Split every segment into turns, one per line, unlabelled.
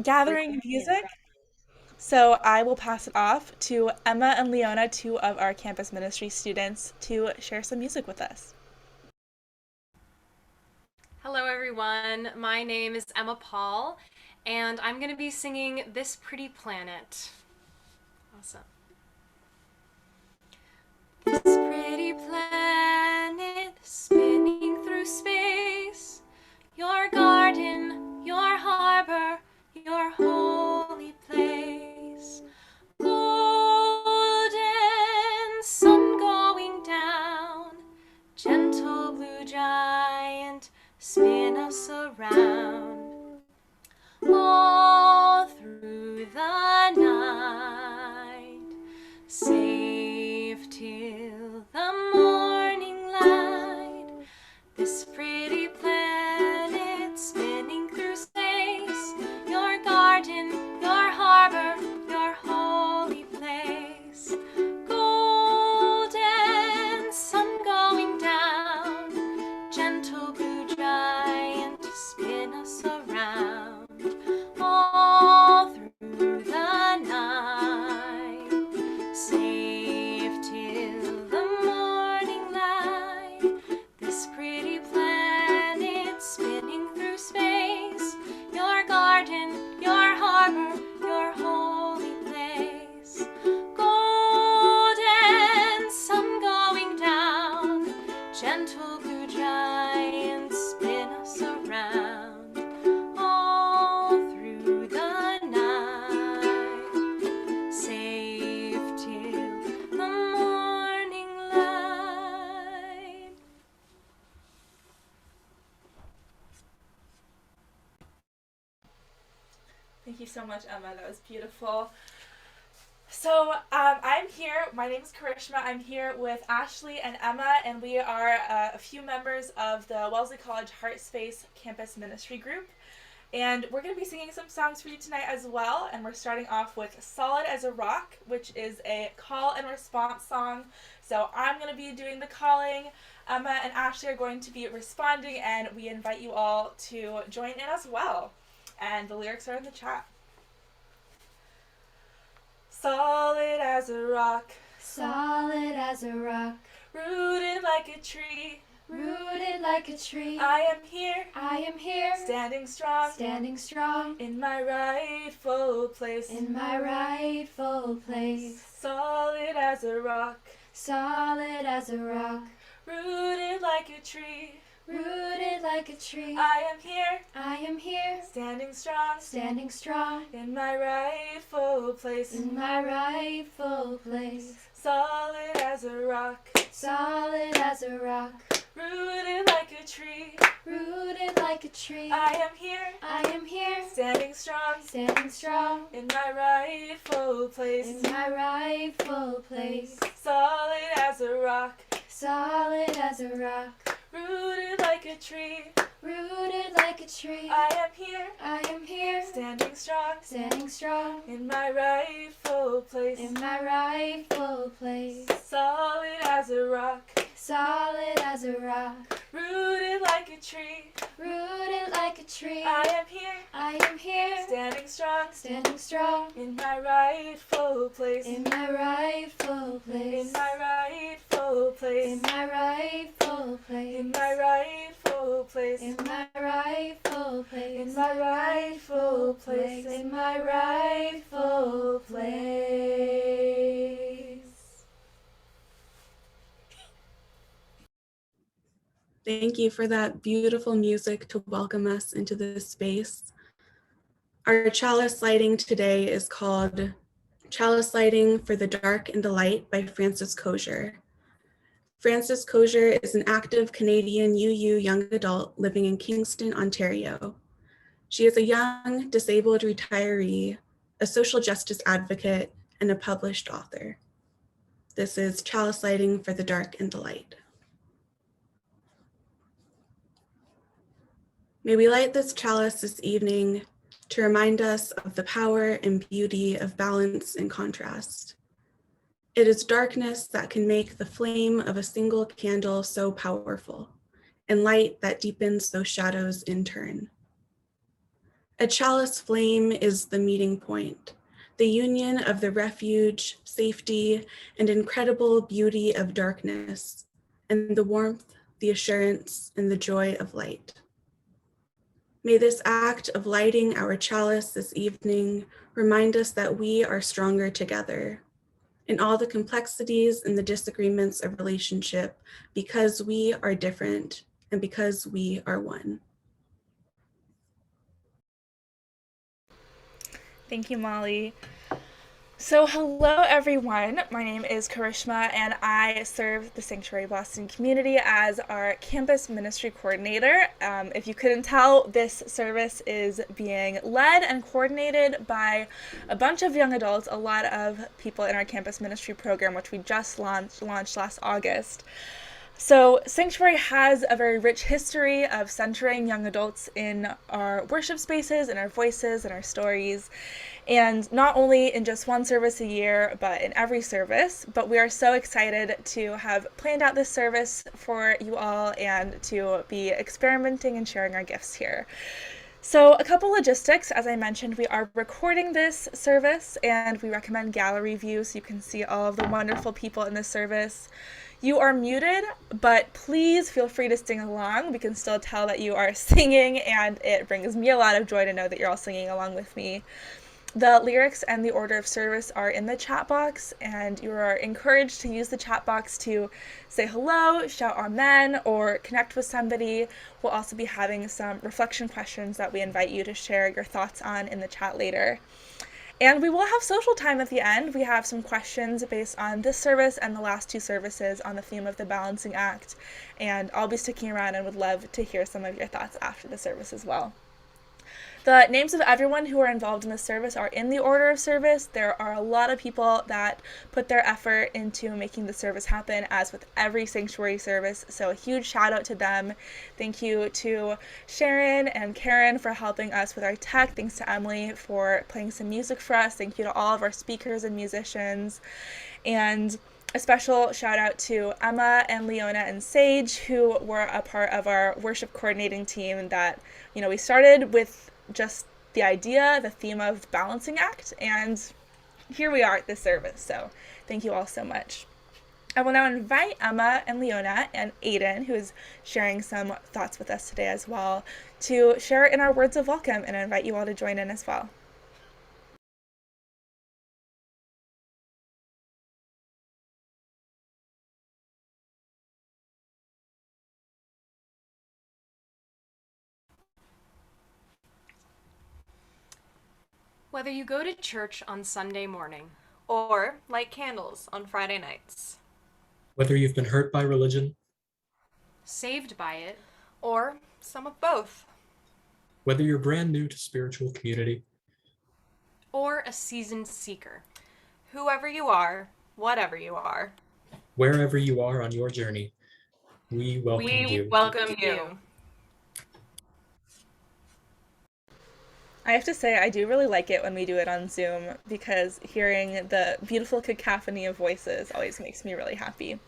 gathering music. So I will pass it off to Emma and Leona, two of our campus ministry students, to share some music with us.
Hello, everyone. My name is Emma Paul, and I'm going to be singing This Pretty Planet. Awesome. This pretty planet spinning through space, your garden, your harbor, your holy place. Golden sun going down, gentle blue giant, spin us around. All through the night, safe till the morning light. This pretty planet spinning through space, your garden, your harbor, your holy place. Golden sun going down, gentle blue giant, spin us around. All through the night, safe till the morning light. This pretty planet spinning through space, your garden, your harbor, your holy place. Golden sun going down, gentle blue giant, spin us around. All through the night, safe till the morning light.
Thank you so much, Emma. That was beautiful. So I'm here. My name is Karishma. I'm here with Ashley and Emma, and we are a few members of the Wellesley College Heart Space Campus Ministry Group. And we're going to be singing some songs for you tonight as well. And we're starting off with Solid as a Rock, which is a call and response song. So I'm going to be doing the calling. Emma and Ashley are going to be responding, and we invite you all to join in as well. And the lyrics are in the chat. Solid as a rock,
solid as a rock,
rooted like a tree.
Rooted like a tree,
I am here,
standing strong,
in my rightful place,
in my rightful place.
Solid as a rock,
solid as a rock,
rooted like a tree.
Rooted like a tree,
I am here,
standing strong,
in my rightful place,
in my rightful place.
Solid as a rock,
solid as a rock,
rooted like a tree.
Rooted like a tree,
I am here,
standing strong,
in my rightful place,
in my rightful place.
Solid as a rock,
solid as a rock,
rooted like a tree.
Rooted like a tree,
I am here,
standing strong,
in my rightful place,
in my rightful place.
Solid as a rock,
solid as a rock,
rooted like a tree.
Rooted like a tree,
I am here,
standing strong,
in my rightful place,
in my rightful place.
in my rightful place,
In my rightful place,
in my rightful place,
in my rightful place,
in my rightful place,
in my rightful place.
Thank you for that beautiful music to welcome us into this space. Our chalice lighting today is called Chalice Lighting for the Dark and the Light by Frances Kosher. Frances Kosher is an active Canadian UU young adult living in Kingston, Ontario. She is a young, disabled retiree, a social justice advocate, and a published author. This is Chalice Lighting for the Dark and the Light. May we light this chalice this evening to remind us of the power and beauty of balance and contrast. It is darkness that can make the flame of a single candle so powerful, and light that deepens those shadows in turn. A chalice flame is the meeting point, the union of the refuge, safety, and incredible beauty of darkness, and the warmth, the assurance, and the joy of light. May this act of lighting our chalice this evening remind us that we are stronger together in all the complexities and the disagreements of relationship, because we are different and because we are one.
Thank you, Molly. So hello everyone, my name is Karishma and I serve the Sanctuary Boston community as our campus ministry coordinator. If you couldn't tell, this service is being led and coordinated by a bunch of young adults, a lot of people in our campus ministry program, which we just launched last August. So Sanctuary has a very rich history of centering young adults in our worship spaces, in our voices, and our stories. And not only in just one service a year, but in every service. But we are so excited to have planned out this service for you all and to be experimenting and sharing our gifts here. So a couple logistics, as I mentioned, we are recording this service and we recommend gallery view so you can see all of the wonderful people in this service. You are muted, but please feel free to sing along. We can still tell that you are singing and it brings me a lot of joy to know that you're all singing along with me. The lyrics and the order of service are in the chat box, and you are encouraged to use the chat box to say hello, shout amen, or connect with somebody. We'll also be having some reflection questions that we invite you to share your thoughts on in the chat later. And we will have social time at the end. We have some questions based on this service and the last two services on the theme of the balancing act. And I'll be sticking around and would love to hear some of your thoughts after the service as well. The names of everyone who are involved in this service are in the order of service. There are a lot of people that put their effort into making the service happen, as with every sanctuary service, so a huge shout out to them. Thank you to Sharon and Karen for helping us with our tech. Thanks to Emily for playing some music for us. Thank you to all of our speakers and musicians. And a special shout out to Emma and Leona and Sage, who were a part of our worship coordinating team that, we started with just the idea, the theme of balancing act, and here we are at this service. So thank you all so much. I will now invite Emma and Leona and Aiden, who is sharing some thoughts with us today as well, to share in our words of welcome, and I invite you all to join in as well.
Whether you go to church on Sunday morning,
or light candles on Friday nights,
whether you've been hurt by religion,
saved by it,
or some of both,
whether you're brand new to spiritual community,
or a seasoned seeker,
whoever you are, whatever you are,
wherever you are on your journey, we welcome you.
welcome you.
I have to say, I do really like it when we do it on Zoom, because hearing the beautiful cacophony of voices always makes me really happy.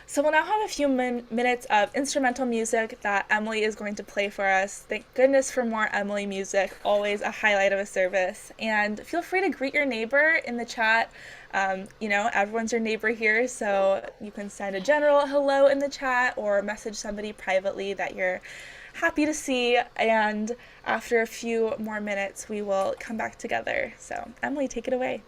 So we'll now have a few minutes of instrumental music that Emily is going to play for us. Thank goodness for more Emily music, always a highlight of a service. And feel free to greet your neighbor in the chat. Everyone's your neighbor here, so you can send a general hello in the chat or message somebody privately that you're happy to see. And after a few more minutes, we will come back together. So Emily, take it away.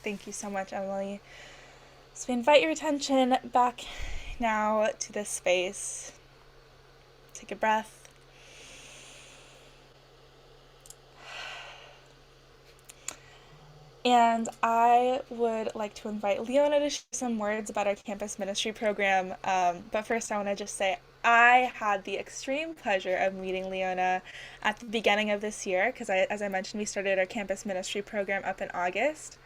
Thank you so much, Emily. So we invite your attention back now to this space. Take a breath. And I would like to invite Leona to share some words about our campus ministry program. But first, I want to just say I had the extreme pleasure of meeting Leona at the beginning of this year because, as I mentioned, we started our campus ministry program up in August.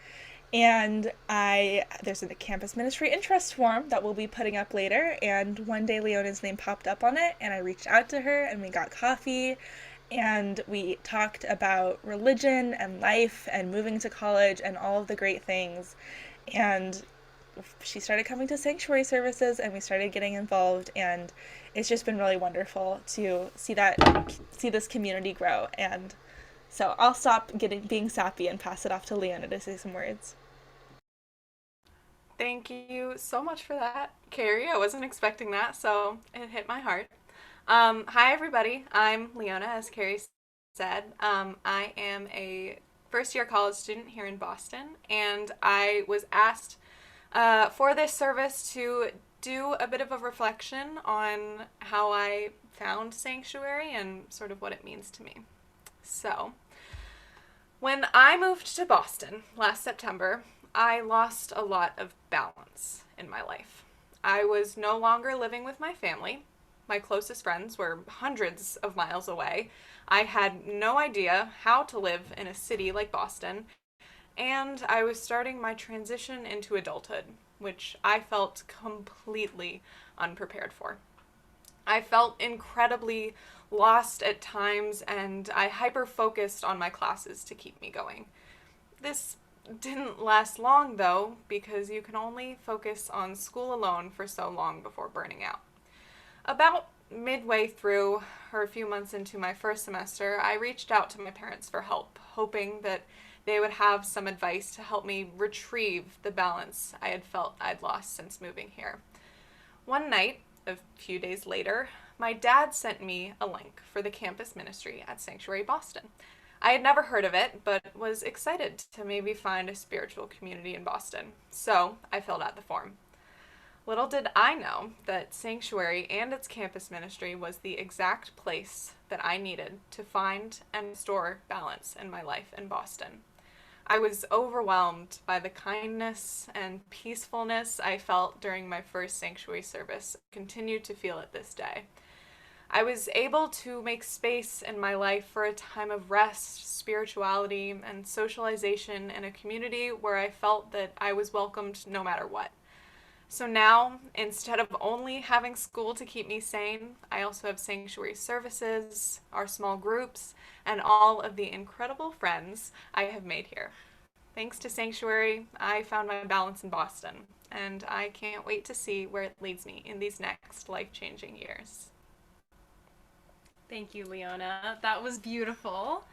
And there's a campus ministry interest form that we'll be putting up later. And one day Leona's name popped up on it, and I reached out to her, and we got coffee. And we talked about religion and life and moving to college and all of the great things. And she started coming to sanctuary services and we started getting involved, and it's just been really wonderful to see this community grow. And so I'll stop being sappy and pass it off to Leona to say some words.
Thank you so much for that, Carrie. I wasn't expecting that, so it hit my heart. Hi, everybody. I'm Leona, as Carrie said. I am a first-year college student here in Boston, and I was asked for this service to do a bit of a reflection on how I found Sanctuary and sort of what it means to me. So, when I moved to Boston last September, I lost a lot of balance in my life. I was no longer living with my family. My closest friends were hundreds of miles away. I had no idea how to live in a city like Boston, and I was starting my transition into adulthood, which I felt completely unprepared for. I felt incredibly lost at times, and I hyper-focused on my classes to keep me going. This didn't last long, though, because you can only focus on school alone for so long before burning out. About midway through, or a few months into my first semester, I reached out to my parents for help, hoping that they would have some advice to help me retrieve the balance I had felt I'd lost since moving here. One night, a few days later, my dad sent me a link for the campus ministry at Sanctuary Boston. I had never heard of it, but was excited to maybe find a spiritual community in Boston, so I filled out the form. Little did I know that Sanctuary and its campus ministry was the exact place that I needed to find and restore balance in my life in Boston. I was overwhelmed by the kindness and peacefulness I felt during my first Sanctuary service, continue to feel it this day. I was able to make space in my life for a time of rest, spirituality, and socialization in a community where I felt that I was welcomed no matter what. So now, instead of only having school to keep me sane, I also have sanctuary services, our small groups, and all of the incredible friends I have made here. Thanks to Sanctuary, I found my balance in Boston, and I can't wait to see where it leads me in these next life-changing years.
Thank you, Leona. That was beautiful.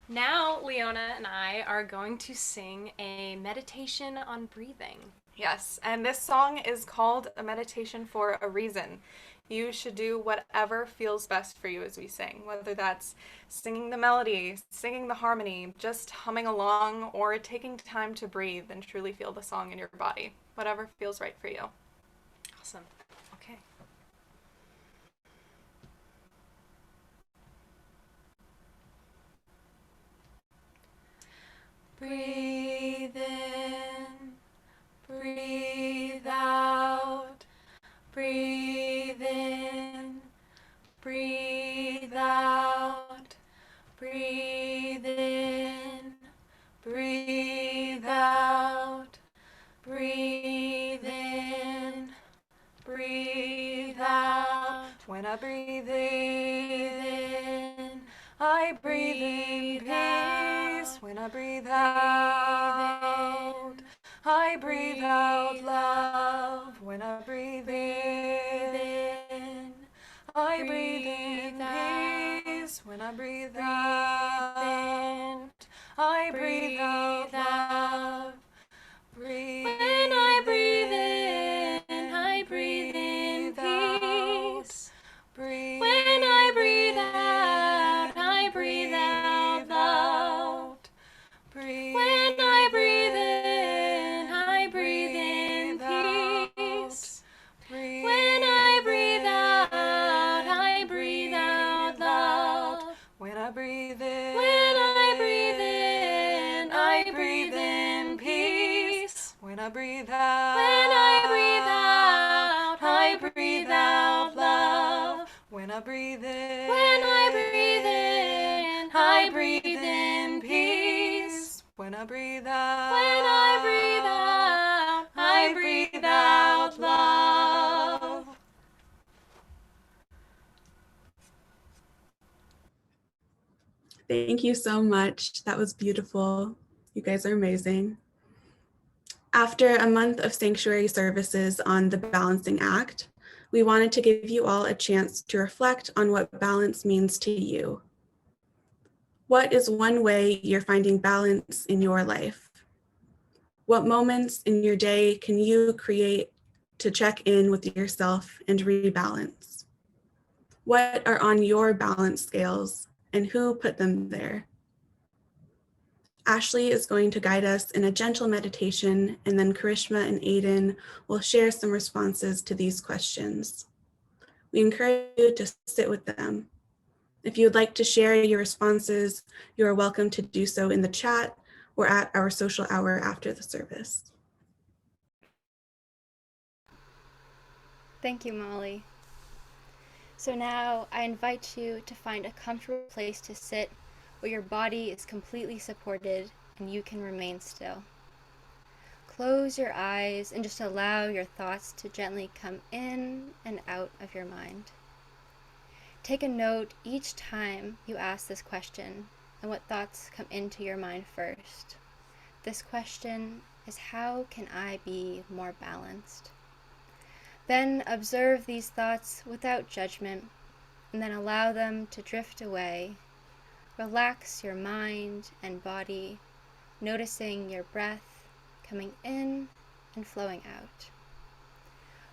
Now, Leona and I are going to sing a meditation on breathing.
Yes, and this song is called A Meditation for a Reason. You should do whatever feels best for you as we sing, whether that's singing the melody, singing the harmony, just humming along, or taking time to breathe and truly feel the song in your body. Whatever feels right for you.
Awesome. Okay.
Breathe in, breathe out, breathe in, breathe out, breathe in, breathe out, breathe in, breathe out.
When I breathe
in,
I breathe in peace. When I breathe out, I breathe out love. When I breathe in, I breathe in peace. When I breathe out, I breathe out love. Breathe
when I breathe in, I breathe in peace.
Breathe
When I breathe out, I breathe out love.
Breathe
When I breathe
When I breathe out,
When I breathe out, I breathe out love.
When I breathe in,
When I breathe in, I breathe in peace.
When I breathe out,
When I breathe out, I breathe out love.
Thank you so much. That was beautiful. You guys are amazing. After a month of sanctuary services on the balancing act, we wanted to give you all a chance to reflect on what balance means to you. What is one way you're finding balance in your life? What moments in your day can you create to check in with yourself and rebalance? What are on your balance scales and who put them there? Ashley is going to guide us in a gentle meditation, and then Karishma and Aiden will share some responses to these questions. We encourage you to sit with them. If you would like to share your responses, you are welcome to do so in the chat or at our social hour after the service.
Thank you, Molly. So now I invite you to find a comfortable place to sit where your body is completely supported and you can remain still. Close your eyes and just allow your thoughts to gently come in and out of your mind. Take a note each time you ask this question and what thoughts come into your mind first. This question is, how can I be more balanced? Then observe these thoughts without judgment, and then allow them to drift away. Relax your mind and body, noticing your breath coming in and flowing out.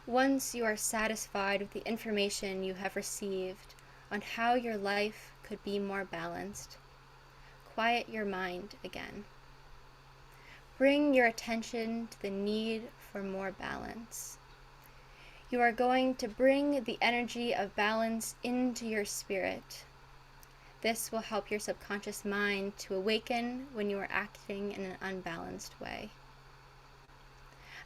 Once you are satisfied with the information you have received on how your life could be more balanced, quiet your mind again. Bring your attention to the need for more balance. You are going to bring the energy of balance into your spirit. This will help your subconscious mind to awaken when you are acting in an unbalanced way.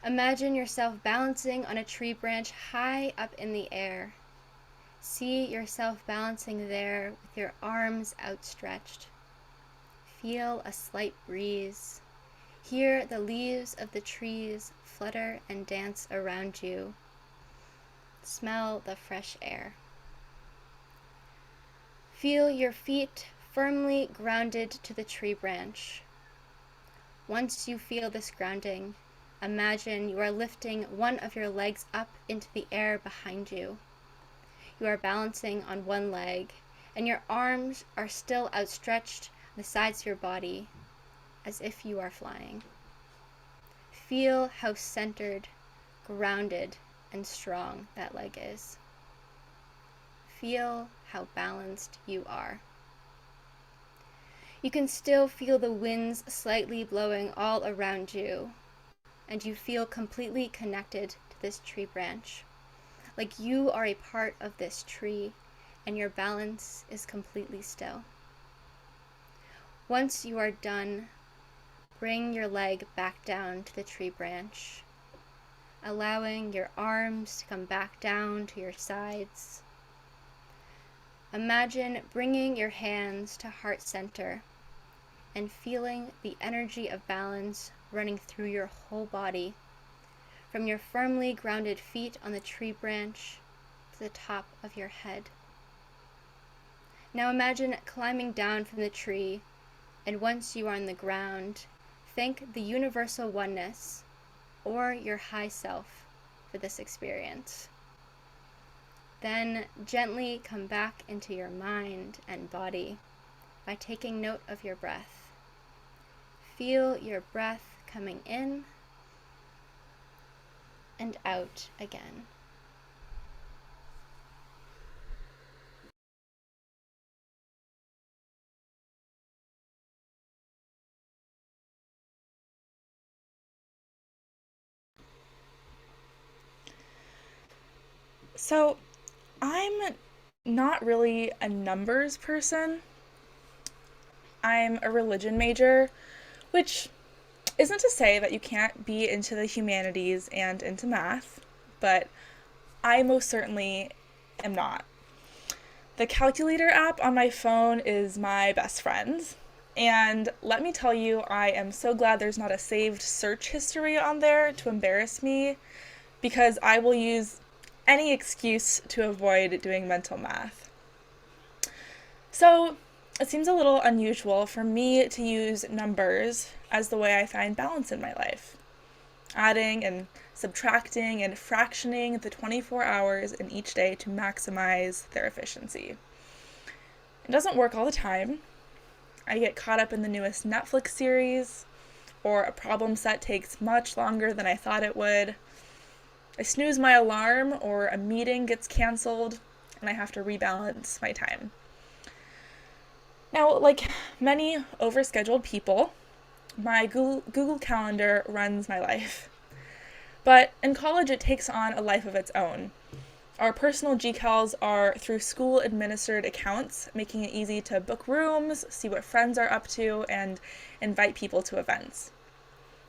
Imagine yourself balancing on a tree branch high up in the air. See yourself balancing there with your arms outstretched. Feel a slight breeze. Hear the leaves of the trees flutter and dance around you. Smell the fresh air. Feel your feet firmly grounded to the tree branch. Once you feel this grounding, imagine you are lifting one of your legs up into the air behind you. You are balancing on one leg, and your arms are still outstretched on the sides of your body, as if you are flying. Feel how centered, grounded, and strong that leg is. Feel how balanced you are. You can still feel the winds slightly blowing all around you, and you feel completely connected to this tree branch, like you are a part of this tree, and your balance is completely still. Once you are done, bring your leg back down to the tree branch, allowing your arms to come back down to your sides. Imagine bringing your hands to heart center and feeling the energy of balance running through your whole body, from your firmly grounded feet on the tree branch to the top of your head. Now imagine climbing down from the tree, and once you are on the ground, thank the universal oneness or your high self for this experience. Then gently come back into your mind and body by taking note of your breath. Feel your breath coming in and out again.
So, I'm not really a numbers person. I'm a religion major, which isn't to say that you can't be into the humanities and into math, but I most certainly am not. The calculator app on my phone is my best friend. And let me tell you, I am so glad there's not a saved search history on there to embarrass me, because I will use any excuse to avoid doing mental math. So it seems a little unusual for me to use numbers as the way I find balance in my life, adding and subtracting and fractioning the 24 hours in each day to maximize their efficiency. It doesn't work all the time. I get caught up in the newest Netflix series, or a problem set takes much longer than I thought it would. I snooze my alarm, or a meeting gets canceled, and I have to rebalance my time. Now, like many overscheduled people, my Google Calendar runs my life. But in college, it takes on a life of its own. Our personal GCals are through school-administered accounts, making it easy to book rooms, see what friends are up to, and invite people to events.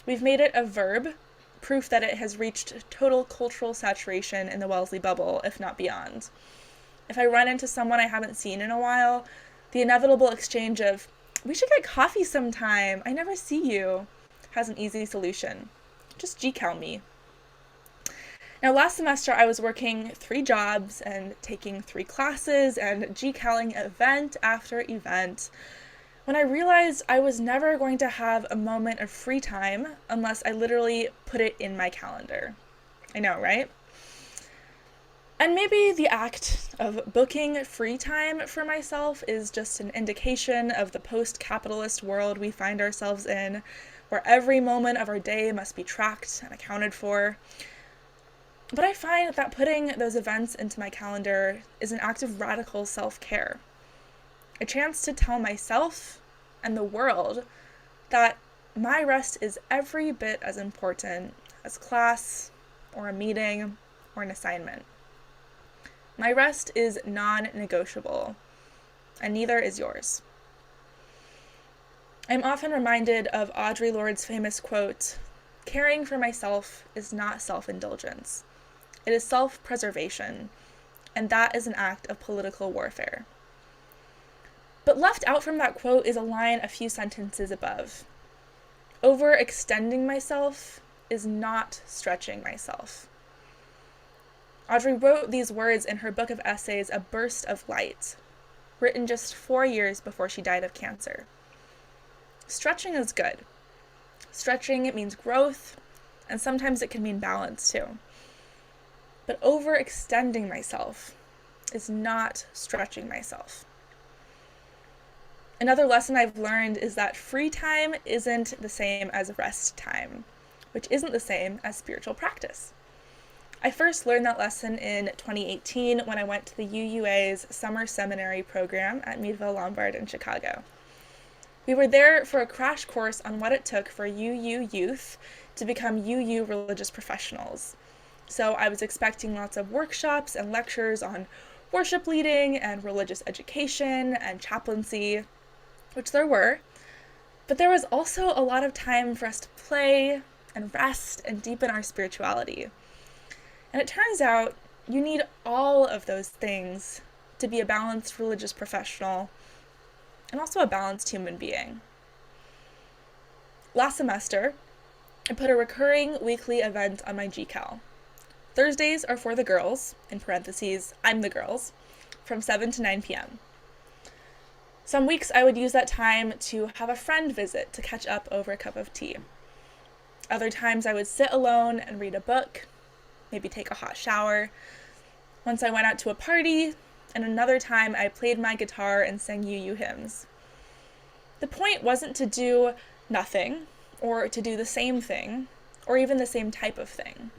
We've made it a verb, proof that it has reached total cultural saturation in the Wellesley bubble, if not beyond. If I run into someone I haven't seen in a while, the inevitable exchange of, "We should get coffee sometime, I never see you," has an easy solution. Just GCal me. Now, last semester I was working 3 jobs and taking 3 classes and GCaling event after event when I realized I was never going to have a moment of free time unless I literally put it in my calendar. I know, right? And maybe the act of booking free time for myself is just an indication of the post-capitalist world we find ourselves in, where every moment of our day must be tracked and accounted for. But I find that putting those events into my calendar is an act of radical self-care. A chance to tell myself and the world that my rest is every bit as important as class or a meeting or an assignment. My rest is non-negotiable, and neither is yours. I'm often reminded of Audre Lorde's famous quote, "Caring for myself is not self-indulgence. It is self-preservation, and that is an act of political warfare." But left out from that quote is a line a few sentences above. Overextending myself is not stretching myself. Audre wrote these words in her book of essays, A Burst of Light, written just 4 years before she died of cancer. Stretching is good. Stretching, it means growth, and sometimes it can mean balance too. But overextending myself is not stretching myself. Another lesson I've learned is that free time isn't the same as rest time, which isn't the same as spiritual practice. I first learned that lesson in 2018 when I went to the UUA's summer seminary program at Meadville Lombard in Chicago. We were there for a crash course on what it took for UU youth to become UU religious professionals. So I was expecting lots of workshops and lectures on worship leading and religious education and chaplaincy, which there were, but there was also a lot of time for us to play and rest and deepen our spirituality. And it turns out you need all of those things to be a balanced religious professional and also a balanced human being. Last semester, I put a recurring weekly event on my GCal. Thursdays are for the girls, in parentheses, I'm the girls, from 7 to 9 p.m. Some weeks I would use that time to have a friend visit to catch up over a cup of tea. Other times I would sit alone and read a book, maybe take a hot shower. Once I went out to a party, and another time I played my guitar and sang UU hymns. The point wasn't to do nothing, or to do the same thing, or even the same type of thing.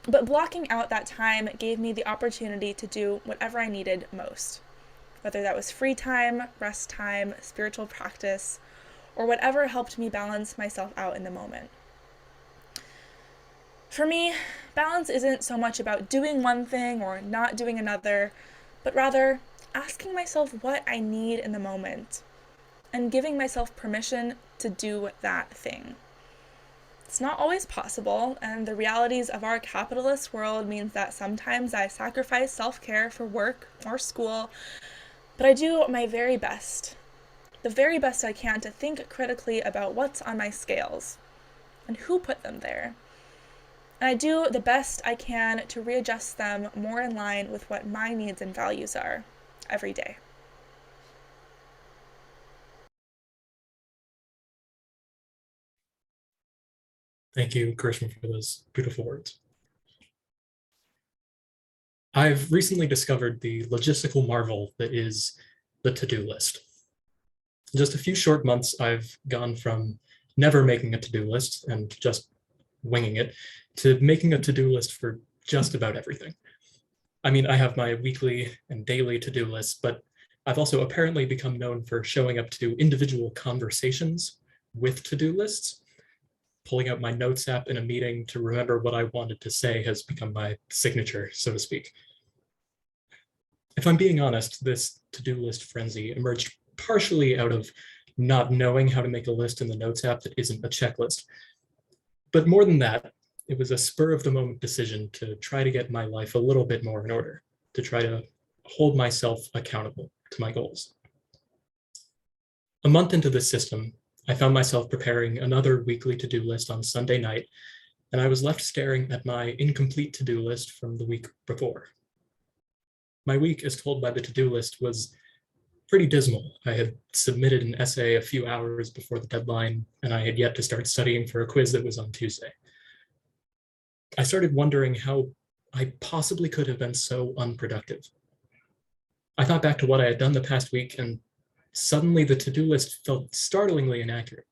But blocking out that time gave me the opportunity to do whatever I needed most, whether that was free time, rest time, spiritual practice, or whatever helped me balance myself out in the moment. For me, balance isn't so much about doing one thing or not doing another, but rather asking myself what I need in the moment and giving myself permission to do that thing. It's not always possible, and the realities of our capitalist world means that sometimes I sacrifice self-care for work or school, but I do my very best, the very best I can, to think critically about what's on my scales and who put them there. And I do the best I can to readjust them more in line with what my needs and values are every day.
Thank you, Karishma, for those beautiful words. I've recently discovered the logistical marvel that is the to-do list. In just a few short months, I've gone from never making a to-do list and just winging it to making a to-do list for just about everything. I mean, I have my weekly and daily to-do lists, but I've also apparently become known for showing up to individual conversations with to-do lists. Pulling out my notes app in a meeting to remember what I wanted to say has become my signature, so to speak. If I'm being honest, this to-do list frenzy emerged partially out of not knowing how to make a list in the notes app that isn't a checklist. But more than that, it was a spur of the moment decision to try to get my life a little bit more in order, to try to hold myself accountable to my goals. A month into this system, I found myself preparing another weekly to-do list on Sunday night, and I was left staring at my incomplete to-do list from the week before. My week, as told by the to-do list, was pretty dismal. I had submitted an essay a few hours before the deadline, and I had yet to start studying for a quiz that was on Tuesday. I started wondering how I possibly could have been so unproductive. I thought back to what I had done the past week, and suddenly the to-do list felt startlingly inaccurate.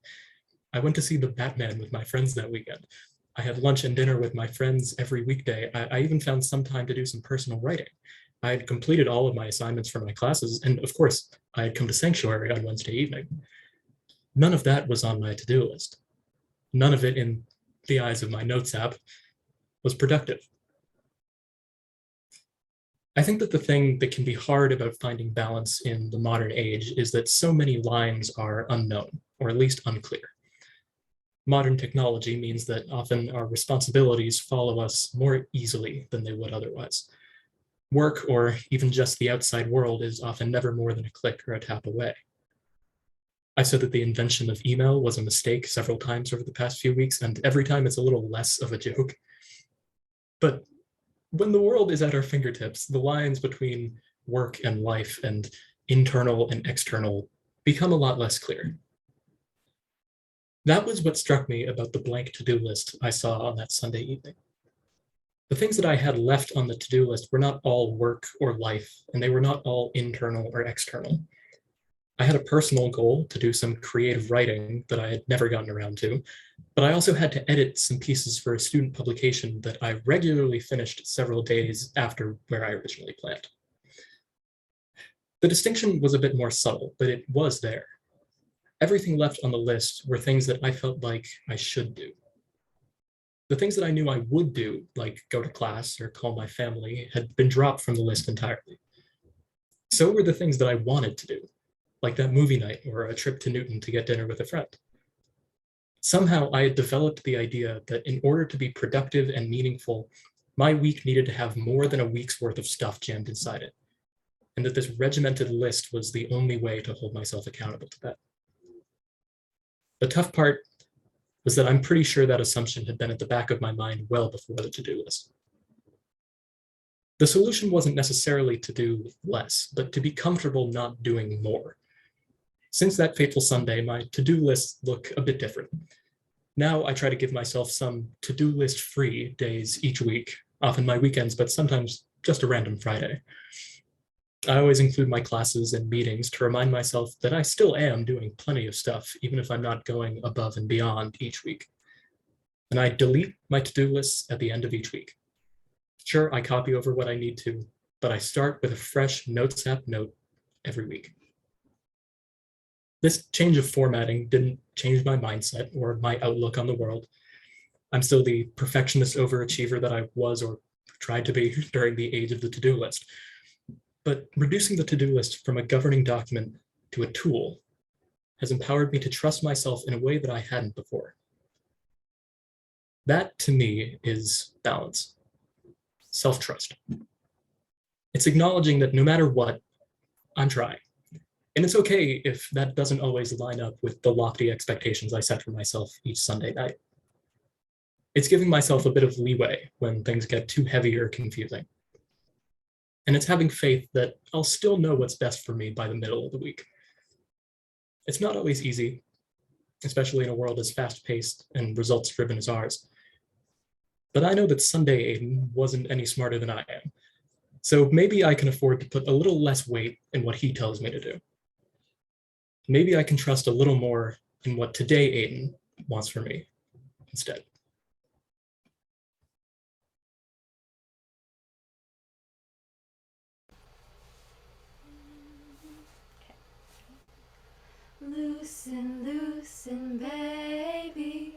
I went to see The Batman with my friends that weekend. I had lunch and dinner with my friends every weekday. I even found some time to do some personal writing. I had completed all of my assignments for my classes, and of course, I had come to Sanctuary on Wednesday evening. None of that was on my to-do list. None of it, in the eyes of my notes app, was productive. I think that the thing that can be hard about finding balance in the modern age is that so many lines are unknown, or at least unclear. Modern technology means that often our responsibilities follow us more easily than they would otherwise. Work, or even just the outside world, is often never more than a click or a tap away. I said that the invention of email was a mistake several times over the past few weeks, and every time it's a little less of a joke. But when the world is at our fingertips, the lines between work and life and internal and external become a lot less clear. That was what struck me about the blank to-do list I saw on that Sunday evening. The things that I had left on the to-do list were not all work or life, and they were not all internal or external. I had a personal goal to do some creative writing that I had never gotten around to, but I also had to edit some pieces for a student publication that I regularly finished several days after where I originally planned. The distinction was a bit more subtle, but it was there. Everything left on the list were things that I felt like I should do. The things that I knew I would do, like go to class or call my family, had been dropped from the list entirely. So were the things that I wanted to do, like that movie night or a trip to Newton to get dinner with a friend. Somehow I had developed the idea that in order to be productive and meaningful, my week needed to have more than a week's worth of stuff jammed inside it, and that this regimented list was the only way to hold myself accountable to that. The tough part was that I'm pretty sure that assumption had been at the back of my mind well before the to-do list. The solution wasn't necessarily to do less, but to be comfortable not doing more. Since that fateful Sunday, my to-do lists look a bit different. Now I try to give myself some to-do list free days each week, often my weekends, but sometimes just a random Friday. I always include my classes and meetings to remind myself that I still am doing plenty of stuff, even if I'm not going above and beyond each week. And I delete my to-do lists at the end of each week. Sure, I copy over what I need to, but I start with a fresh Notes app note every week. This change of formatting didn't change my mindset or my outlook on the world. I'm still the perfectionist overachiever that I was or tried to be during the age of the to-do list. But reducing the to-do list from a governing document to a tool has empowered me to trust myself in a way that I hadn't before. That, to me, is balance, self-trust. It's acknowledging that no matter what, I'm trying. And it's okay if that doesn't always line up with the lofty expectations I set for myself each Sunday night. It's giving myself a bit of leeway when things get too heavy or confusing. And it's having faith that I'll still know what's best for me by the middle of the week. It's not always easy, especially in a world as fast-paced and results-driven as ours. But I know that Sunday Aiden wasn't any smarter than I am. So maybe I can afford to put a little less weight in what he tells me to do. Maybe I can trust a little more in what today Aiden wants for me instead.
Loosen, loosen, baby.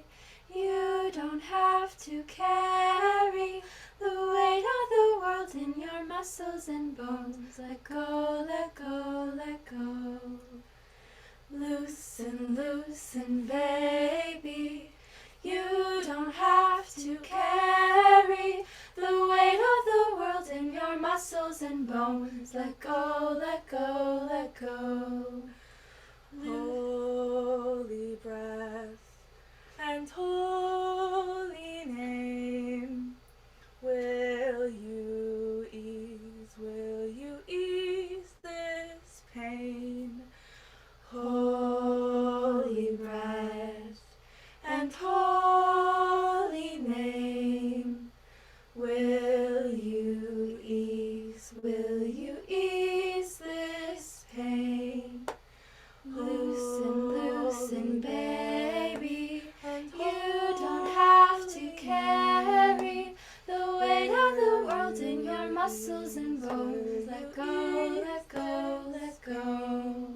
You don't have to carry the weight of the world in your muscles and bones. Let go, let go, let go. Loosen, loosen, baby. You don't have to carry the weight of the world in your muscles and bones. Let go, let go, let go.
Holy breath and holy name, will you ease this pain? Holy breath and holy name, will you ease this pain? Loosen, loosen, baby. You don't have to carry the weight of the world in your muscles and bones. Let go, let go, let go.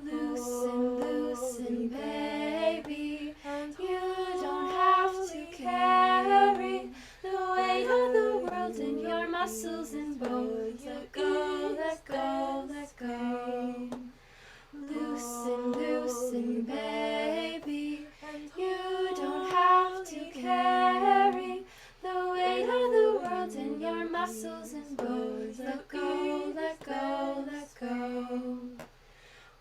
Loosen, loosen, baby. You don't have to carry the weight of the world in your muscles and bones. Let go, let go, let go. Loosen, loosen, baby. You don't have to carry the weight of the world in your muscles and bones. Let go, let go, let go.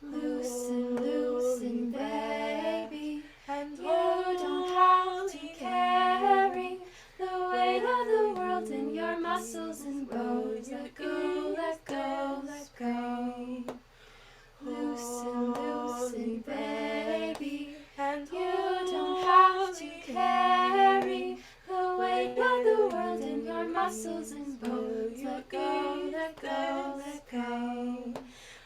Loosen, loosen, baby. You don't have to carry the weight of the world in your muscles and bones. Let go, let go, let go. Loosen, loosen, baby. You don't have to carry the weight of the world in your muscles and bones. Let go, let go, let go.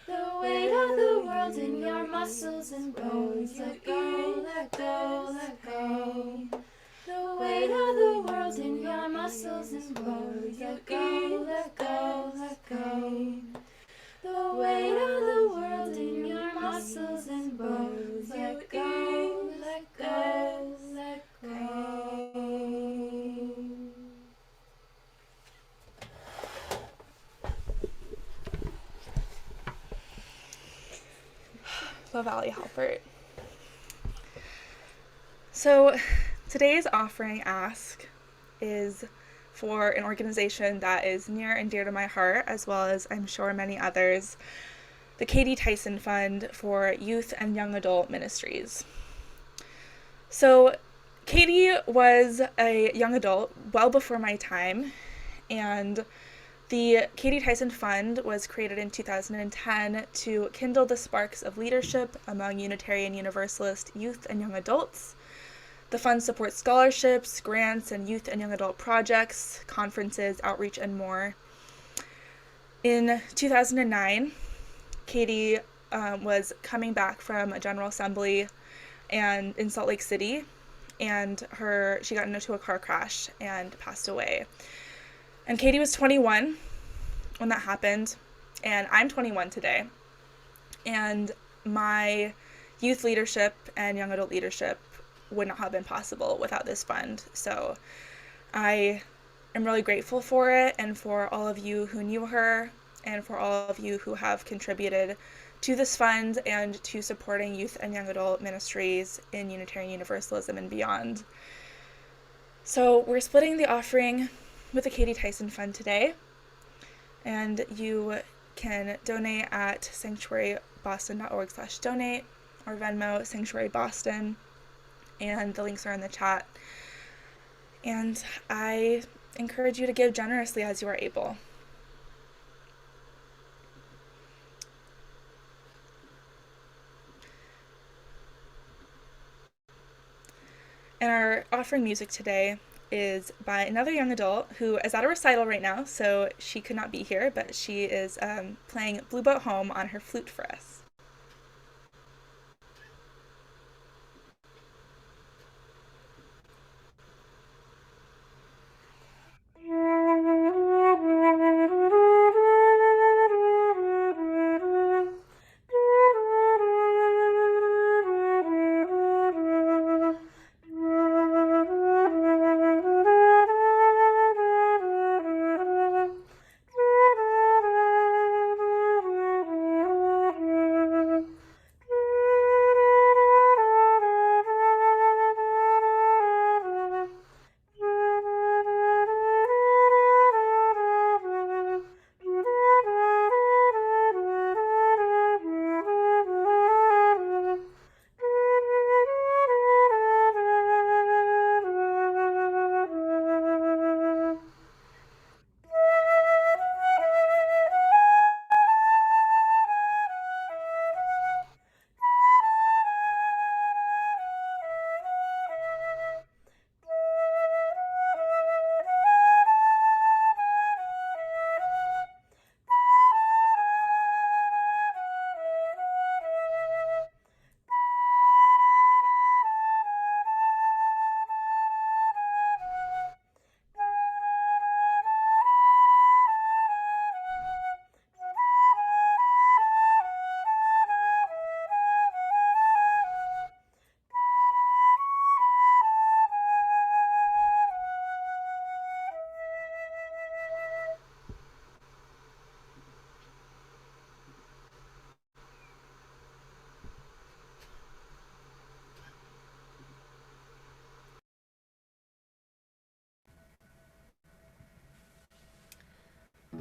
The weight of the world in your muscles and bones. Let go, let go, let go. The weight of the world in your muscles and bones. Let go, let go, let go. The weight of the world in your muscles and bones. Let go, let go, let go. La Valley Halpert. So today's offering ask is for an organization that is near and dear to my heart, as well as I'm sure many others, the Katie Tyson Fund for Youth and Young Adult Ministries. So Katie was a young adult well before my time, and the Katie Tyson Fund was created in 2010 to kindle the sparks of leadership among Unitarian Universalist youth and young adults. The fund supports scholarships, grants, and youth and young adult projects, conferences, outreach, and more. In 2009, Katie was coming back from a General Assembly and in Salt Lake City, and she got into a car crash and passed away. And Katie was 21 when that happened, and I'm 21 today. And my youth leadership and young adult leadership would not have been possible without this fund. So I am really grateful for it, and for all of you who knew her, and for all of you who have contributed to this fund and to supporting youth and young adult ministries in Unitarian Universalism and beyond. So we're splitting the offering with the Katie Tyson Fund today, and you can donate at sanctuaryboston.org/donate or Venmo Sanctuary Boston, and the links are in the chat. And I encourage you to give generously as you are able. And our offering music today is by another young adult who is at a recital right now, so she could not be here, but she is playing Blue Boat Home on her flute for us.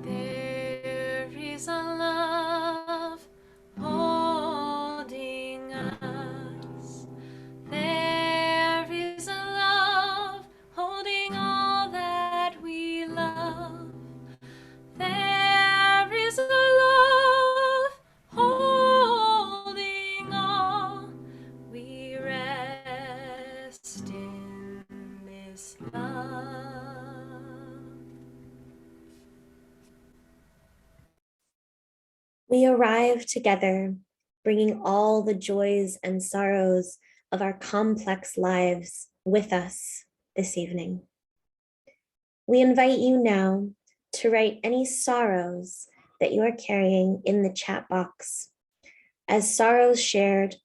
There is a love holding us. There is a love holding all that we love. There is a love holding all. We rest in this love.
We arrive together, bringing all the joys and sorrows of our complex lives with us this evening. We invite you now to write any sorrows that you are carrying in the chat box. As sorrows shared,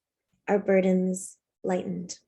our burdens lightened.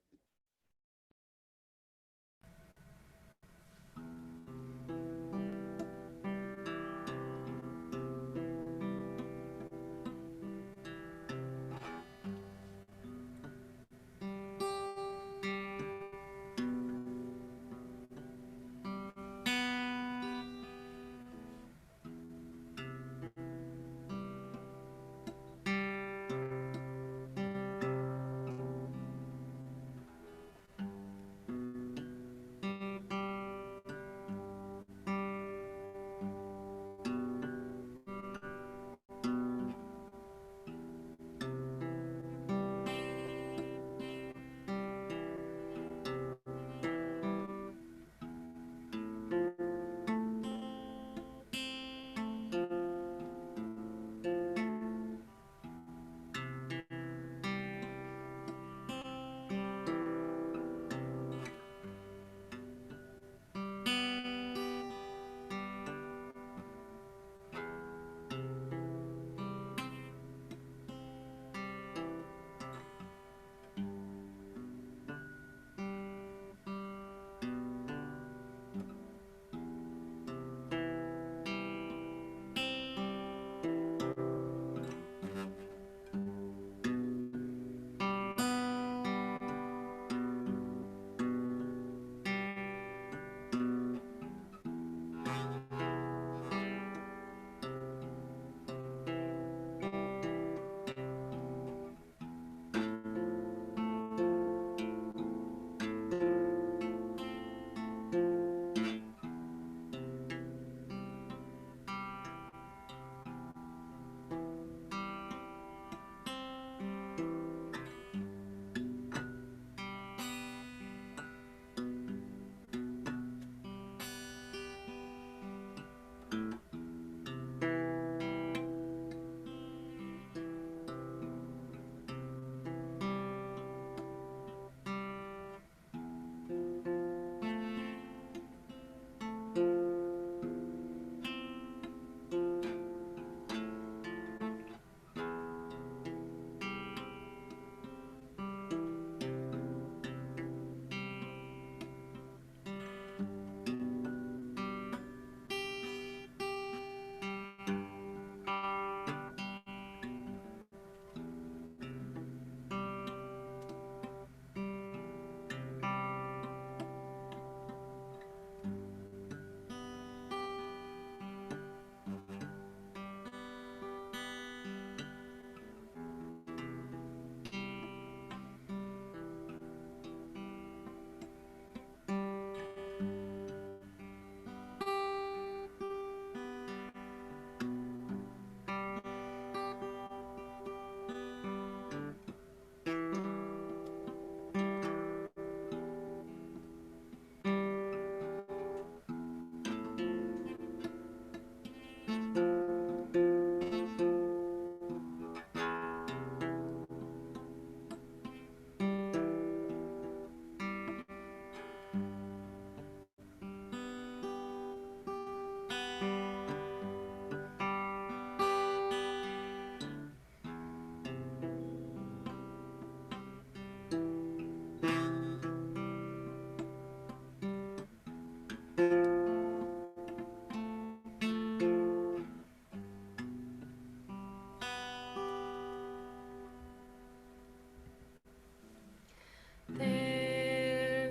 There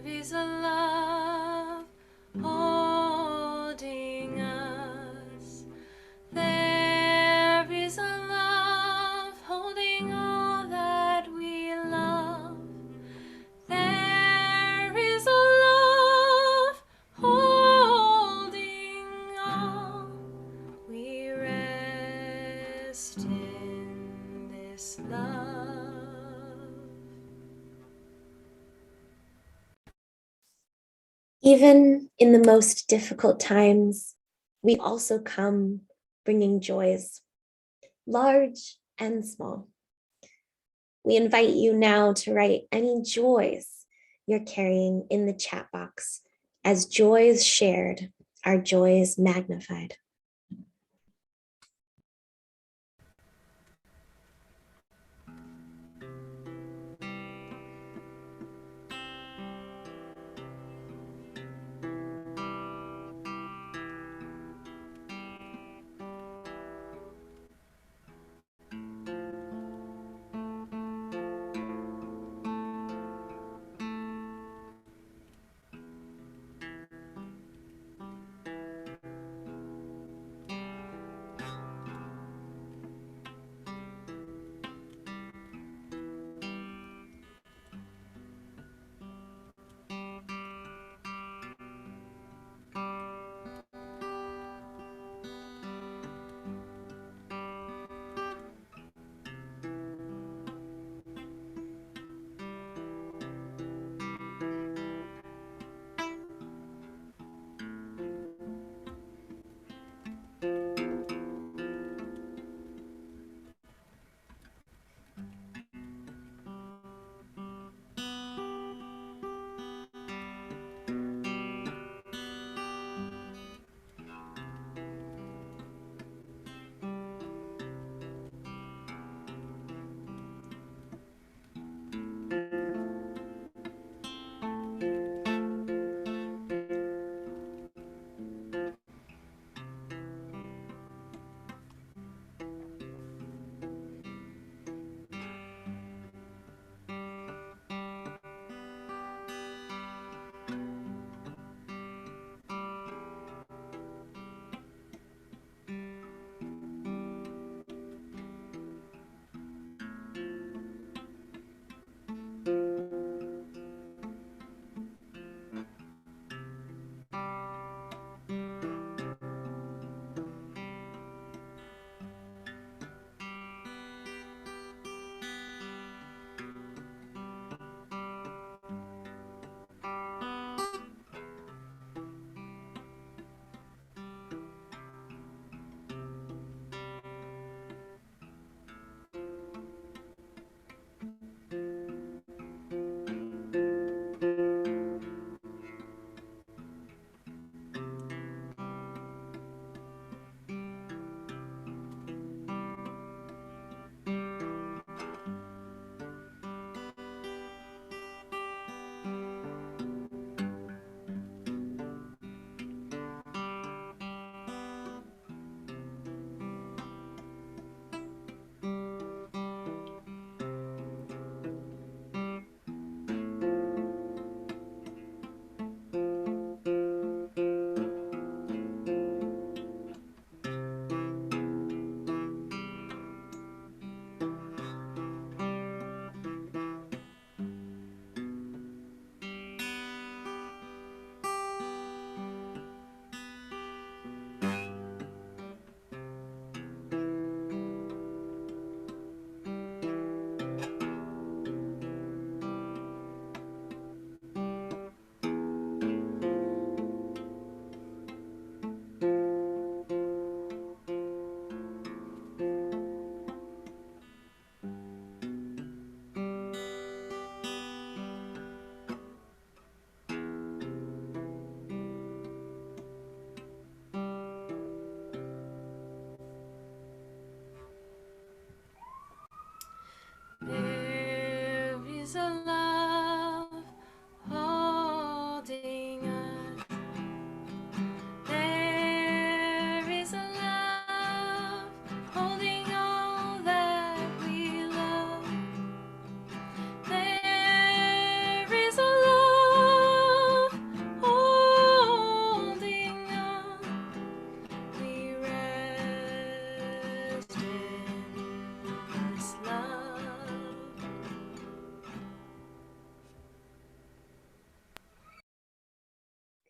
is a love holding us. There is a love holding all that we love. There is a love holding all. We rest in this love.
Even in the most difficult times, we also come bringing joys, large and small. We invite you now to write any joys you're carrying in the chat box. As joys shared are joys magnified.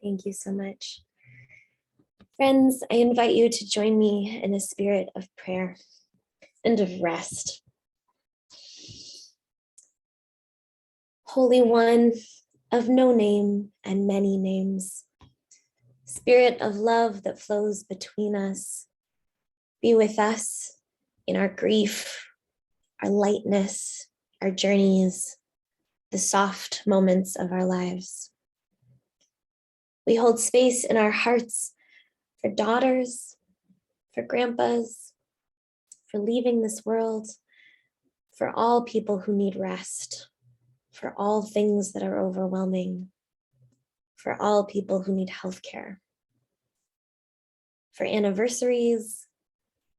Thank you so much. Friends, I invite you to join me in a spirit of prayer and of rest. Holy One of no name and many names, Spirit of love that flows between us, be with us in our grief, our lightness, our journeys, the soft moments of our lives. We hold space in our hearts for daughters, for grandpas, for leaving this world, for all people who need rest, for all things that are overwhelming, for all people who need healthcare, for anniversaries,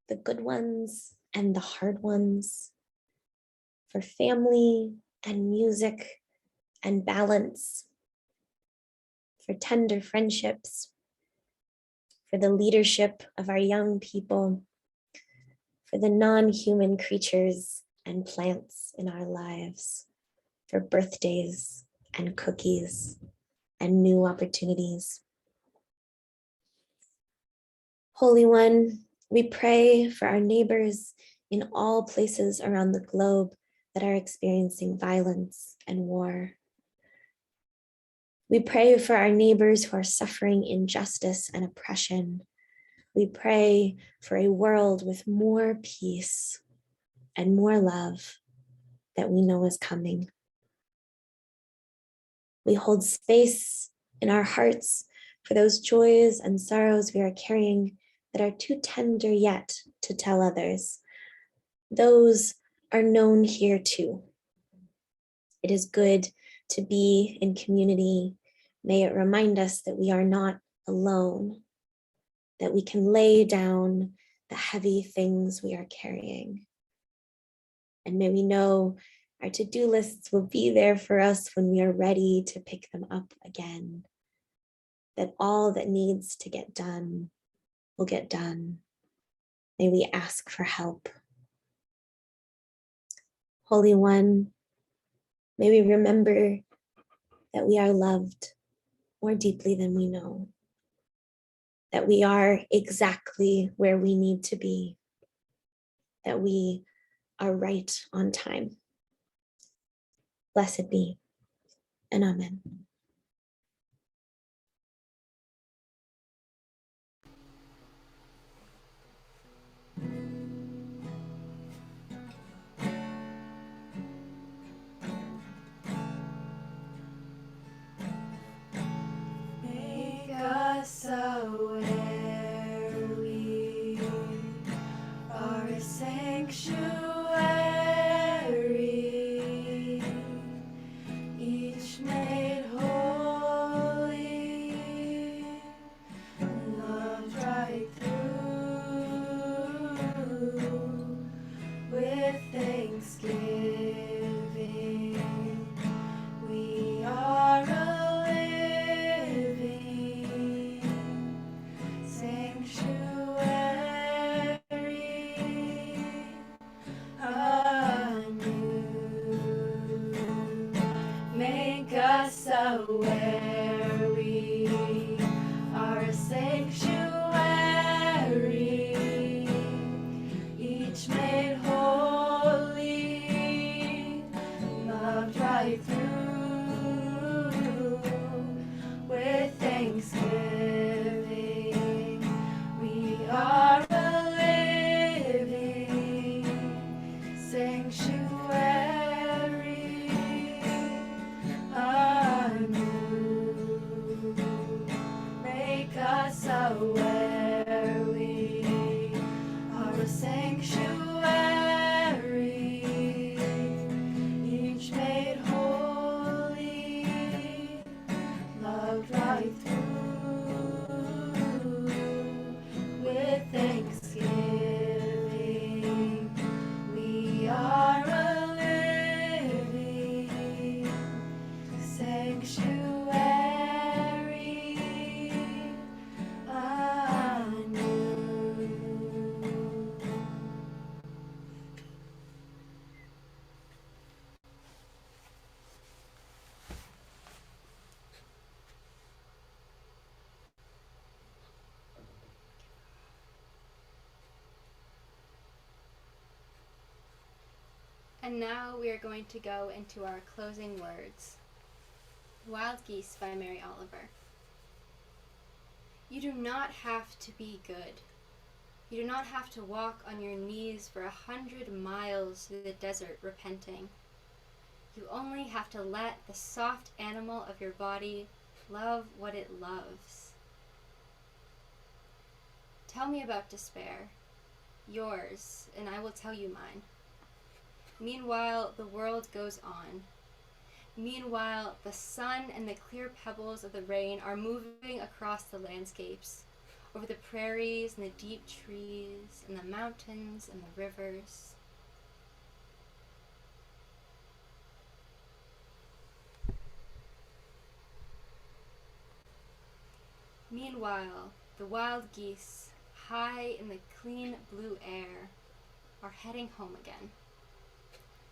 the good ones and the hard ones, for family and music and balance, for tender friendships, for the leadership of our young people, for the non-human creatures and plants in our lives, for birthdays and cookies and new opportunities. Holy One, we pray for our neighbors in all places around the globe that are experiencing violence and war. We pray for our neighbors who are suffering injustice and oppression. We pray for a world with more peace and more love that we know is coming. We hold space in our hearts for those joys and sorrows we are carrying that are too tender yet to tell others. Those are known here too. It is good to be in community. May it remind us that we are not alone, that we can lay down the heavy things we are carrying. And may we know our to-do lists will be there for us when we are ready to pick them up again, that all that needs to get done will get done. May we ask for help. Holy One, may we remember that we are loved more deeply than we know, that we are exactly where we need to be, that we are right on time. Blessed be, and amen.
Make us aware we are a sanctuary, each made holy, loved right through, with thanksgiving. We are a living sanctuary, anew. Make us aware we are a sanctuary, each made holy, loved right through, with thanksgiving. We are a living sanctuary, anew. Make us aware
And now we are going to go into our closing words. Wild Geese by Mary Oliver. You do not have to be good. You do not have to walk on your knees for 100 miles through the desert repenting. You only have to let the soft animal of your body love what it loves. Tell me about despair, yours, and I will tell you mine. Meanwhile, the world goes on. Meanwhile, the sun and the clear pebbles of the rain are moving across the landscapes, over the prairies and the deep trees and the mountains and the rivers. Meanwhile, the wild geese, high in the clean blue air, are heading home again.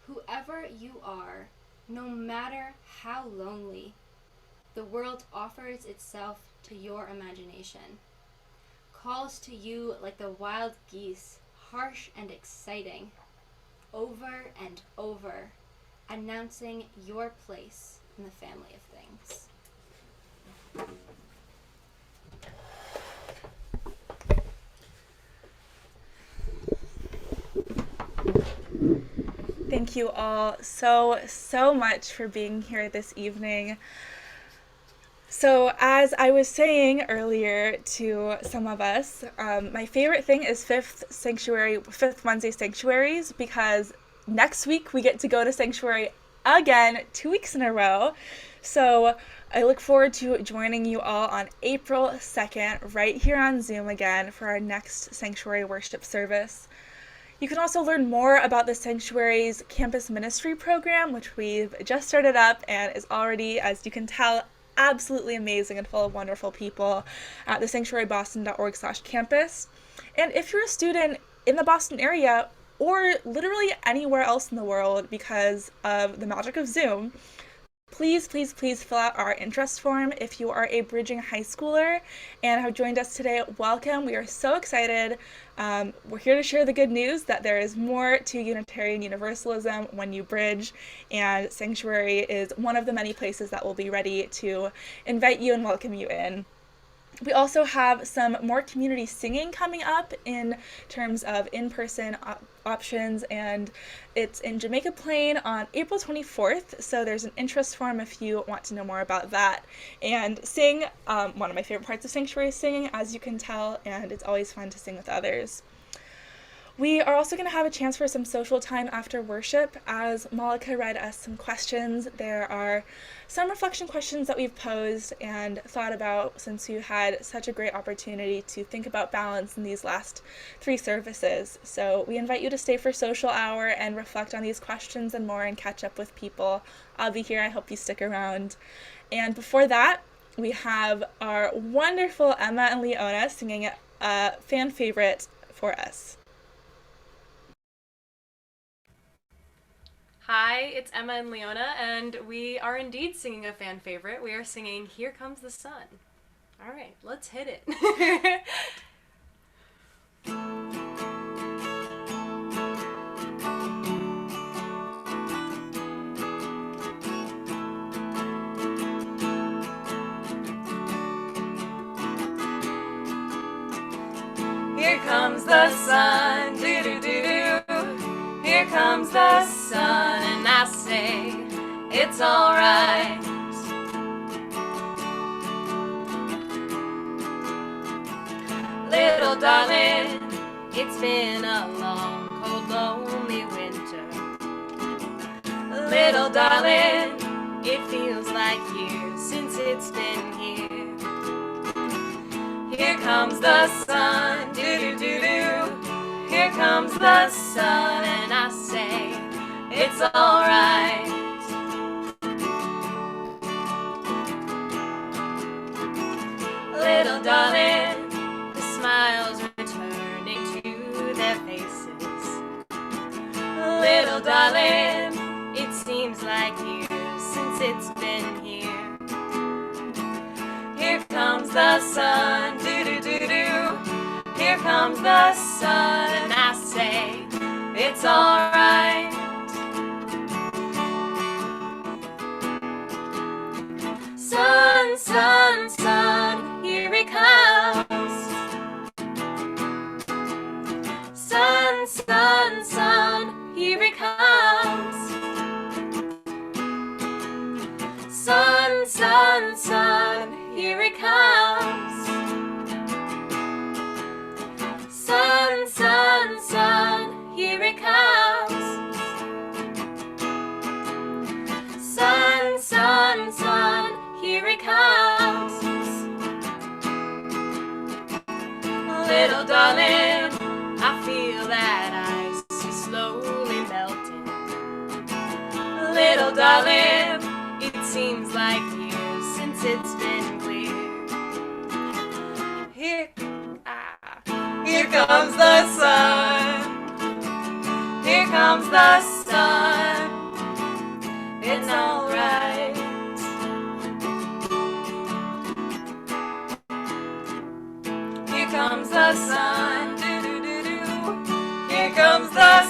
Whoever you are, no matter how lonely, the world offers itself to your imagination, calls to you like the wild geese, harsh and exciting, over and over, announcing your place in the family of things.
Thank you all so much for being here this evening. So as I was saying earlier to some of us, my favorite thing is Fifth Wednesday sanctuaries, because next week we get to go to sanctuary again, 2 weeks in a row. So I look forward to joining you all on April 2nd, right here on Zoom again for our next sanctuary worship service. You can also learn more about the Sanctuary's campus ministry program, which we've just started up and is already, as you can tell, absolutely amazing and full of wonderful people at the sanctuaryboston.org/campus. And if you're a student in the Boston area or literally anywhere else in the world because of the magic of Zoom, please fill out our interest form. If you are a bridging high schooler and have joined us today, welcome. We are so excited. We're here to share the good news that there is more to Unitarian Universalism when you bridge, and Sanctuary is one of the many places that will be ready to invite you and welcome you in. We also have some more community singing coming up in terms of in-person options, and it's in Jamaica Plain on April 24th, so there's an interest form if you want to know more about that. And sing, one of my favorite parts of Sanctuary is singing, as you can tell, and it's always fun to sing with others. We are also going to have a chance for some social time after worship, as Malika read us some questions. There are some reflection questions that we've posed and thought about since we had such a great opportunity to think about balance in these last 3 services. So we invite you to stay for social hour and reflect on these questions and more and catch up with people. I'll be here. I hope you stick around. And before that, we have our wonderful Emma and Leona singing a fan favorite for us.
Hi, it's Emma and Leona, and we are indeed singing a fan favorite. We are singing Here Comes the Sun. All right, let's hit it. Here comes the sun, doo-doo-doo-doo. Here comes the sun, and I say, it's alright. Little darling, it's been a long, cold, lonely winter. Little darling, it feels like years since it's been here. Here comes the sun, doo-doo-doo-doo. Here comes the sun, and I say, it's alright. Little darling, the smiles returning to their faces. Little darling, it seems like years since it's been here. Here comes the sun, doo-doo-doo-doo. Here comes the sun, and I say, it's alright. sun, sun, here it comes. Sun, sun, sun, here it comes. Sun, sun, sun, here it comes. Sun, sun, sun, here it comes. Sun, sun, sun, here it comes. Little darling, I feel that ice is slowly melting. Little darling, it seems like years since it's been clear. Here comes the sun. Here comes the sun. It's alright. Here comes the sun. Do-do-do-do. Here comes the